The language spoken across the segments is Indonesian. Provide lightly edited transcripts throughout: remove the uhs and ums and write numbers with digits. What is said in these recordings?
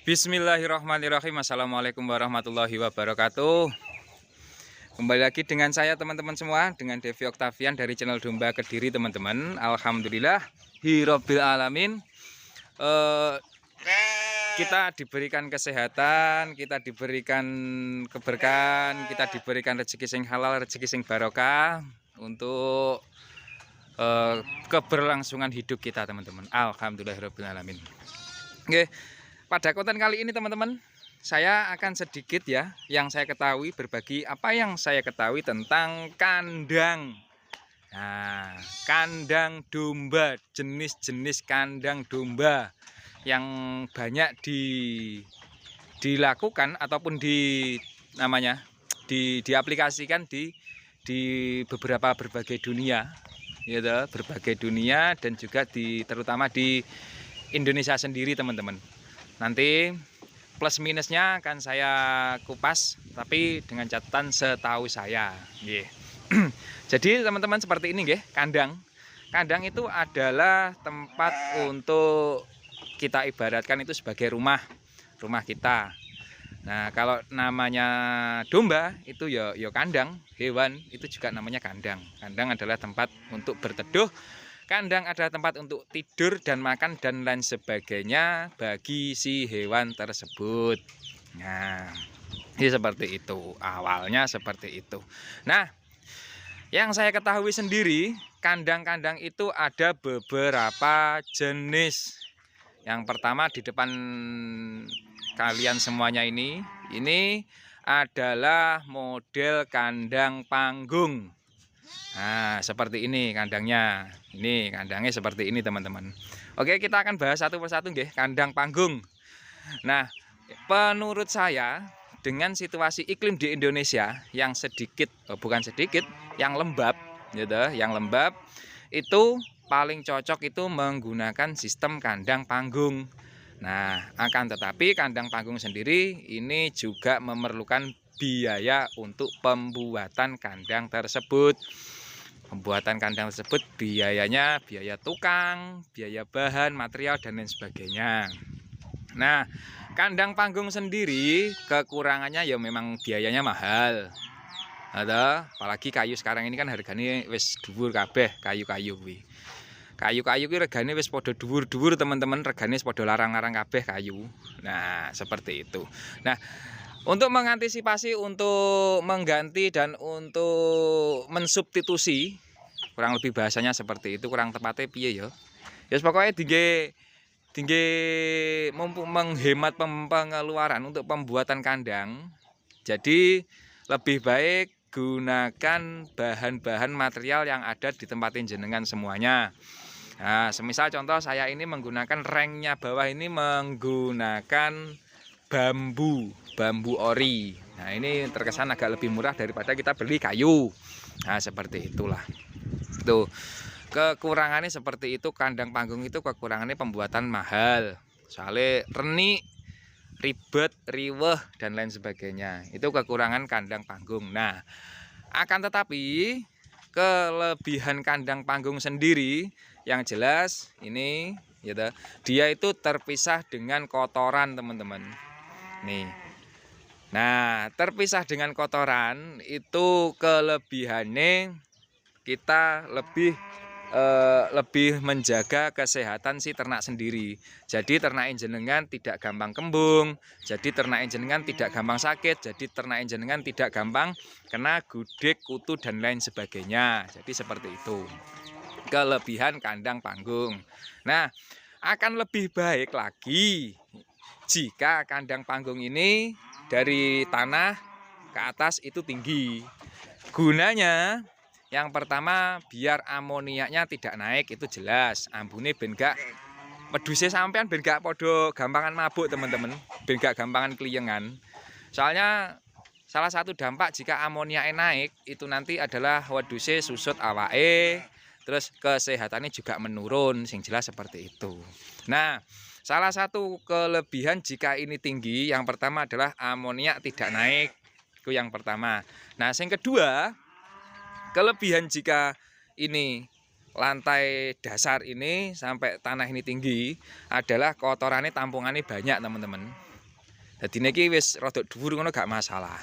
Bismillahirrahmanirrahim. Assalamualaikum warahmatullahi wabarakatuh. Kembali lagi dengan saya teman-teman semua, dengan Devi Oktavian dari channel Domba Kediri teman-teman. Alhamdulillah Hirobbil Alamin. Kita diberikan kesehatan, kita diberikan keberkahan, kita diberikan rezeki sing halal, rezeki sing barokah untuk keberlangsungan hidup kita teman-teman. Alhamdulillahirabbil alamin. Oke. Pada konten kali ini teman-teman, saya akan sedikit yang saya ketahui, berbagi apa yang saya ketahui tentang kandang. Nah, kandang domba, jenis-jenis kandang domba yang banyak dilakukan ataupun diaplikasikan di beberapa berbagai dunia, gitu, berbagai dunia dan juga terutama di Indonesia sendiri teman-teman. Nanti plus minusnya akan saya kupas, tapi dengan catatan setahu saya. Jadi teman-teman seperti ini nggih, kandang. Kandang itu adalah tempat untuk kita ibaratkan itu sebagai rumah kita. Nah, kalau namanya domba itu ya kandang, hewan itu juga namanya kandang. Kandang adalah tempat untuk berteduh. Kandang adalah tempat untuk tidur dan makan dan lain sebagainya bagi si hewan tersebut. Nah, ini seperti itu. Awalnya seperti itu. Nah, yang saya ketahui sendiri, kandang-kandang itu ada beberapa jenis. Yang pertama di depan kalian semuanya ini adalah model kandang panggung. Nah, seperti ini kandangnya. Ini kandangnya seperti ini teman-teman. Oke, kita akan bahas satu persatu nggih, kandang panggung. Nah, menurut saya dengan situasi iklim di Indonesia yang yang lembab gitu, itu paling cocok itu menggunakan sistem kandang panggung. Nah, akan tetapi kandang panggung sendiri ini juga memerlukan biaya untuk pembuatan kandang tersebut. Pembuatan kandang tersebut biayanya biaya tukang, biaya bahan, material dan lain sebagainya. Nah, kandang panggung sendiri kekurangannya ya memang biayanya mahal. Apalagi kayu sekarang ini kan harganya wis dhuwur kabeh, kayu-kayu kuwi. Kayu-kayu ki regane wis padha dhuwur-dhuwur teman-teman, regane wis padha larang-larang kabeh kayu. Nah, seperti itu. Nah, untuk mengantisipasi, untuk mengganti dan untuk mensubstitusi, kurang lebih bahasanya seperti itu, kurang tepatnya piye ya. Ya pokoknya tinggi menghemat pengeluaran untuk pembuatan kandang. Jadi lebih baik gunakan bahan-bahan material yang ada di tempat jenengan semuanya. Nah, semisal contoh saya ini menggunakan rengnya bawah ini menggunakan bambu ori. Nah, ini terkesan agak lebih murah daripada kita beli kayu. Nah, seperti itulah. Tuh, kekurangannya seperti itu. Kandang panggung itu kekurangannya pembuatan mahal. Soalnya renik, ribet, riweh dan lain sebagainya. Itu kekurangan kandang panggung. Nah, akan tetapi kelebihan kandang panggung sendiri yang jelas ini gitu, dia itu terpisah dengan kotoran teman-teman. Nih. Nah, terpisah dengan kotoran itu kelebihannya kita lebih menjaga kesehatan si ternak sendiri. Jadi ternak jenengan tidak gampang kembung, jadi ternak jenengan tidak gampang sakit, jadi ternak jenengan tidak gampang kena gudeg, kutu dan lain sebagainya. Jadi seperti itu. Kelebihan kandang panggung. Nah, akan lebih baik lagi jika kandang panggung ini dari tanah ke atas itu tinggi. Gunanya yang pertama biar amoniaknya tidak naik, itu jelas. Ambune ben gak peduse sampean ben gak podo gampangan mabuk teman-teman, ben gak gampangan kliyengan. Soalnya salah satu dampak jika amoniaknya naik itu nanti adalah wedhuse susut awake, terus kesehatannya juga menurun, sing jelas seperti itu. Nah, salah satu kelebihan jika ini tinggi, yang pertama adalah amoniak tidak naik. Itu yang pertama. Nah, yang kedua, kelebihan jika ini lantai dasar ini sampai tanah ini tinggi adalah kotorannya, tampungannya banyak teman-teman. Dadi niki wis rada dhuwur ngono gak masalah.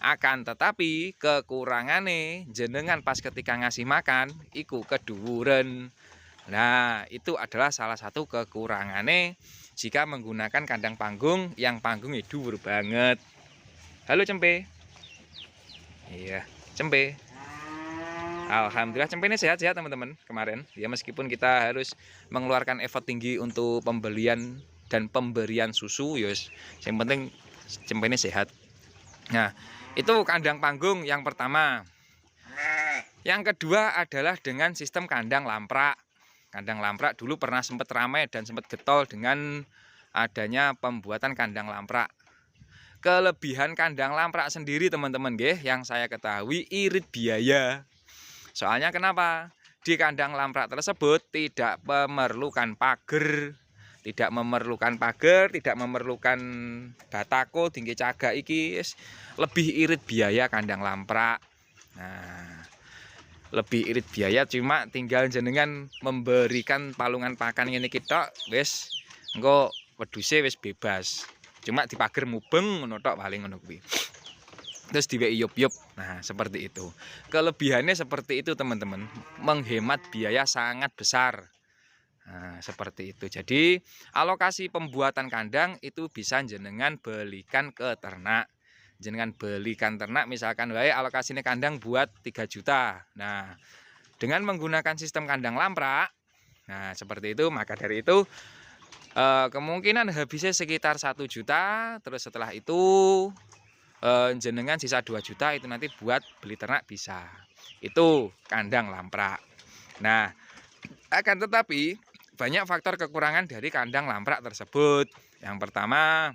Akan tetapi kekurangane jenengan pas ketika ngasih makan iku kedhuwuren. Nah, itu adalah salah satu kekurangane jika menggunakan kandang panggung yang panggungnya dhuwur banget. Halo Cempe. Iya, Cempe. Alhamdulillah Cempe ini sehat-sehat teman-teman kemarin. Ya meskipun kita harus mengeluarkan effort tinggi untuk pembelian dan pemberian susu, yos. Yang penting Cempe ini sehat. Nah, itu kandang panggung yang pertama. Yang kedua adalah dengan sistem kandang lamprak. Kandang lamprak dulu pernah sempat ramai dan sempat getol dengan adanya pembuatan kandang lamprak. Kelebihan kandang lamprak sendiri teman-teman yang saya ketahui irit biaya. Soalnya kenapa? Di kandang lamprak tersebut tidak memerlukan pagar, tidak memerlukan batako, tinggi cagak iki lebih irit biaya kandang lamprak. Nah, lebih irit biaya cuma tinggal jenengan memberikan palungan pakan ngene kita wis engko wedhuse wis bebas. Cuma dipager mubeng ngono tok paling ngono kuwi. Terus diweki yup-yup. Nah, seperti itu. Kelebihannya seperti itu, teman-teman. Menghemat biaya sangat besar. Nah, seperti itu. Jadi, alokasi pembuatan kandang itu bisa jenengan belikan ke ternak. Jenengan belikan ternak misalkan wae alokasinya kandang buat 3 juta. Nah, dengan menggunakan sistem kandang lamprak, nah seperti itu, maka dari itu kemungkinan habisnya sekitar 1 juta. Terus setelah itu jenengan sisa 2 juta itu nanti buat beli ternak bisa. Itu kandang lamprak. Nah, akan tetapi banyak faktor kekurangan dari kandang lamprak tersebut. Yang pertama,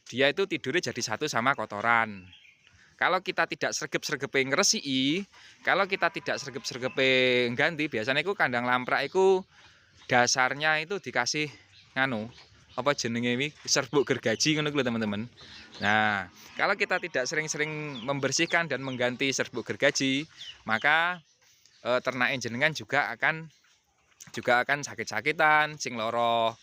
dia itu tidurnya jadi satu sama kotoran. Kalau kita tidak sregep-sregepe ngresiki, kalau kita tidak sregep-sregepe ganti, biasanya itu kandang lamprak itu dasarnya itu dikasih apa jenenge iki serbuk gergaji ngono lho teman-teman. Nah, kalau kita tidak sering-sering membersihkan dan mengganti serbuk gergaji, maka ternak jenengan juga akan sakit-sakitan, sing loro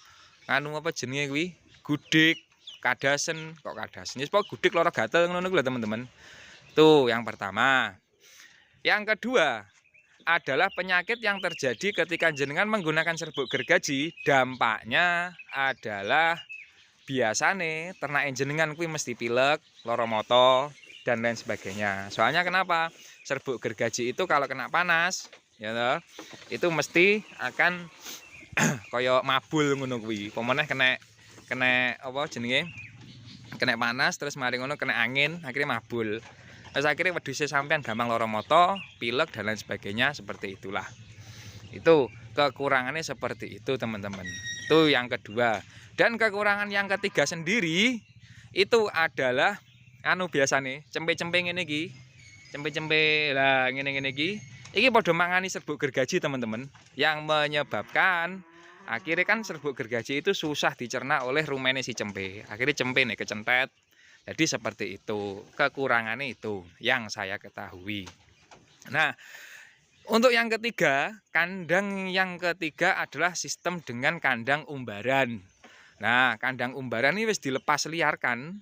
apa jenenge kuwi? Gudik, kadasen, kok kadasen. Wis pokoke gudik loro gatel ngono lho teman-teman. Tuh yang pertama. Yang kedua adalah penyakit yang terjadi ketika jenengan menggunakan serbuk gergaji. Dampaknya adalah biasane ternak jenengan kuwi mesti pilek, loro moto dan lain sebagainya. Soalnya kenapa? Serbuk gergaji itu kalau kena panas, ya toh, itu mesti akan kaya mabul ngono kuwi. Pemeneh kena apa jenenge? Kena panas terus mari ngono kena angin, akhirnya mabul. Terus akhirnya wedhuse sampean gampang loro moto, pilek dan lain sebagainya, seperti itulah. Itu kekurangannya seperti itu, teman-teman. Itu yang kedua. Dan kekurangan yang ketiga sendiri itu adalah biasa nih, cempe-cempe ngene iki. Cempe-cempe lah ngene-ngene iki. Iki padha mangani serbuk gergaji, teman-teman. Yang menyebabkan akhirnya kan serbuk gergaji itu susah dicerna oleh rumene si cempe. Akhirnya cempe nih kecentet. Jadi seperti itu, kekurangannya itu yang saya ketahui. Nah, untuk yang ketiga, kandang yang ketiga adalah sistem dengan kandang umbaran. Nah, kandang umbaran ini wis dilepas liarkan.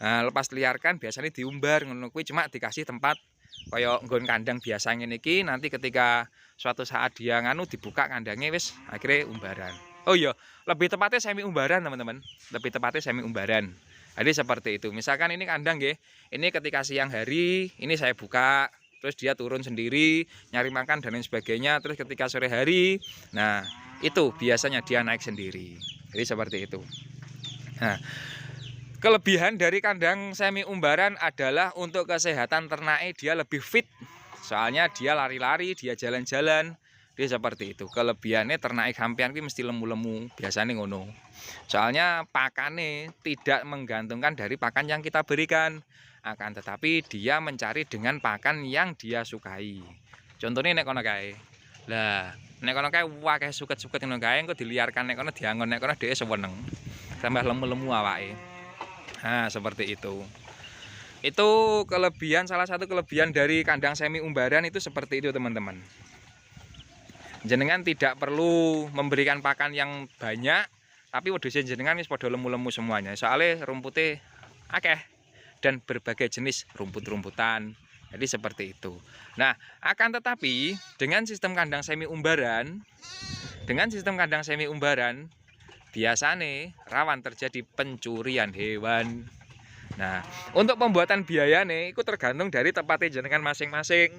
Nah, lepas liarkan biasanya diumbar ngono kuwi, cuma dikasih tempat kaya nggon kandang biasa ngene iki, nanti ketika suatu saat dia dibuka kandangnya wis akhirnya umbaran. Oh iya, lebih tepatnya semi umbaran, teman-teman. Lebih tepatnya semi umbaran. Jadi seperti itu. Misalkan ini kandang nggih. Ini ketika siang hari ini saya buka, terus dia turun sendiri, nyari makan dan lain sebagainya. Terus ketika sore hari, nah itu biasanya dia naik sendiri. Jadi seperti itu. Nah, kelebihan dari kandang semi umbaran adalah untuk kesehatan ternaknya dia lebih fit. Soalnya dia lari-lari, dia jalan-jalan. Dia seperti itu. Kelebihannya ternak sampean ki mesti lemu-lemu, biasanya ngono. Soalnya pakannya tidak menggantungkan dari pakan yang kita berikan, akan tetapi dia mencari dengan pakan yang dia sukai. Contohnya nek kono kae. Lah, nek kono kae akeh suket-suket ngono kae engko diliarkan nek kono diangon nek kono dhewe seneng. Tambah lemu-lemu awake. Nah, seperti itu. Itu salah satu kelebihan dari kandang semi umbaran itu seperti itu, teman-teman. Jenengan tidak perlu memberikan pakan yang banyak, tapi wedhus jenengan wis padha lemu-lemu semuanya. Soalnya rumputnya akeh dan berbagai jenis rumput-rumputan. Jadi seperti itu. Nah, akan tetapi dengan sistem kandang semi umbaran, biasanya rawan terjadi pencurian hewan. Nah, untuk pembuatan biaya nih, itu tergantung dari tempatnya jenengan masing-masing.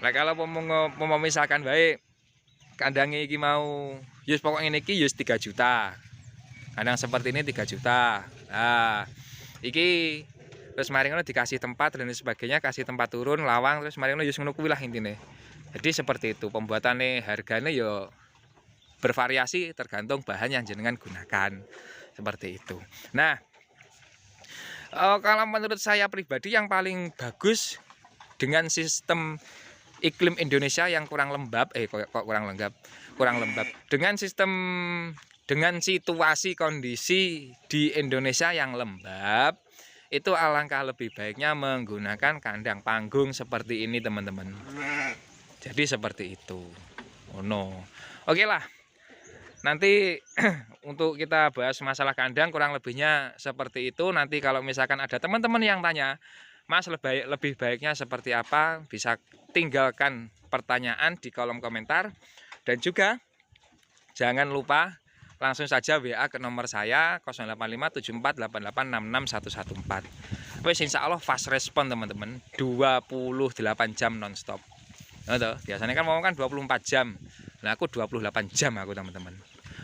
Nah, kalau misalkan baik kandangnya iki mau yus pokoknya ini yus 3 juta. Kandang seperti ini 3 juta. Nah, iki terus mari ngono dikasih tempat dan sebagainya, kasih tempat turun, lawang, terus mari ngono yus ngono kuwi lah intine. Jadi seperti itu pembuatannya, harganya yo bervariasi tergantung bahan yang jenengan gunakan. Seperti itu. Nah, kalau menurut saya pribadi yang paling bagus dengan sistem iklim Indonesia yang kurang lembab, kurang lembab. Dengan situasi kondisi di Indonesia yang lembab, itu alangkah lebih baiknya menggunakan kandang panggung seperti ini, teman-teman. Jadi seperti itu. Oh no. Oke lah. Nanti untuk kita bahas masalah kandang kurang lebihnya seperti itu. Nanti kalau misalkan ada teman-teman yang tanya, Mas lebih baiknya seperti apa, bisa tinggalkan pertanyaan di kolom komentar. Dan juga jangan lupa langsung saja WA ke nomor saya 085748866114. Wes insya Allah fast respon teman-teman, 28 jam nonstop. Nah, biasanya kan ngomong kan 24 jam. Nah, aku 28 jam aku teman-teman.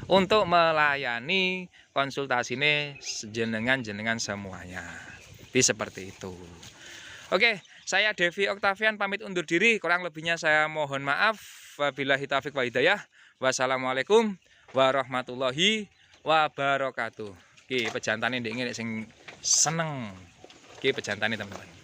Untuk melayani konsultasi ini jenengan semuanya. Jadi seperti itu. Oke, saya Devi Octavian pamit undur diri. Kurang lebihnya saya mohon maaf. Wabillahi taufiq wa hidayah. Wassalamualaikum warahmatullahi wabarakatuh. Ki pejantane ndek ngene sing seneng. Ki pejantane teman-teman.